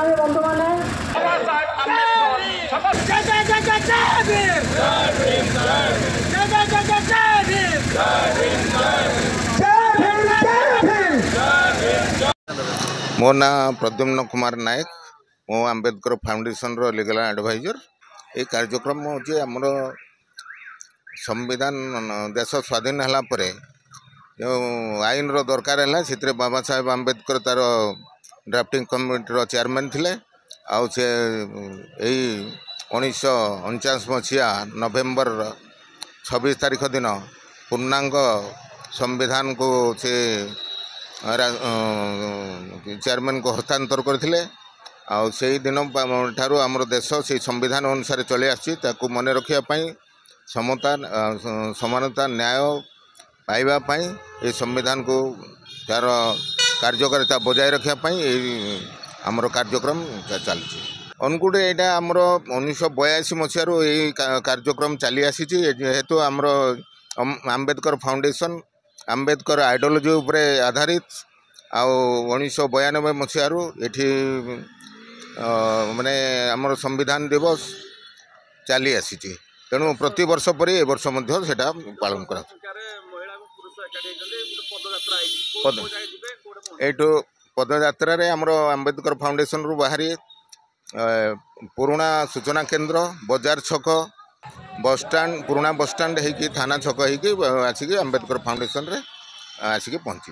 संग्रामी बंधु मैंने मो ना प्रद्युम्न कुमार नायक मो आंबेडकर फाउंडेशन रो लीगल एडवाइजर। ये कार्यक्रम हूँ आमर संविधान देश स्वाधीन है जो आईन रो दरकार है से बाबा साहेब आंबेडकर तार ड्राफ्टिंग कमिटी चेयरमैन थे आउ से 1949 मसीहा नवेम्बर 26 तारीख दिन पूर्णांग संविधान को से चेयरमैन को हस्तांतर करते आउ से दिन ठारू आमर देश से संविधान अनुसार चली आसू मन रखापी समता समानता न्याय पाइबापी ये संविधान को तार कार्यकारिता बजाय रखापी आमर कार्यक्रम चलती अनुकूट यहाँ आमर 1982 मसीह यही कार्यक्रम चली आसी जेहेतु आमर आंबेडकर फाउंडेशन आंबेडकर आइडियोलॉजी उपरे आधारित आउ 1992 मसीह ये माने आमर संविधान दिवस चली आसी तेणु प्रति वर्ष पर ए वर्ष सेटा पालन करा एठू पदयात्रा रे आमर आंबेडकर फाउंडेशन रु बाहरी पुराना सूचना केंद्र बाजार छक बस स्टैंड पुराना बस स्टैंड होगी थाना छक होगी आसिक आंबेडकर फाउंडेशन रे आसिक पहुँचे।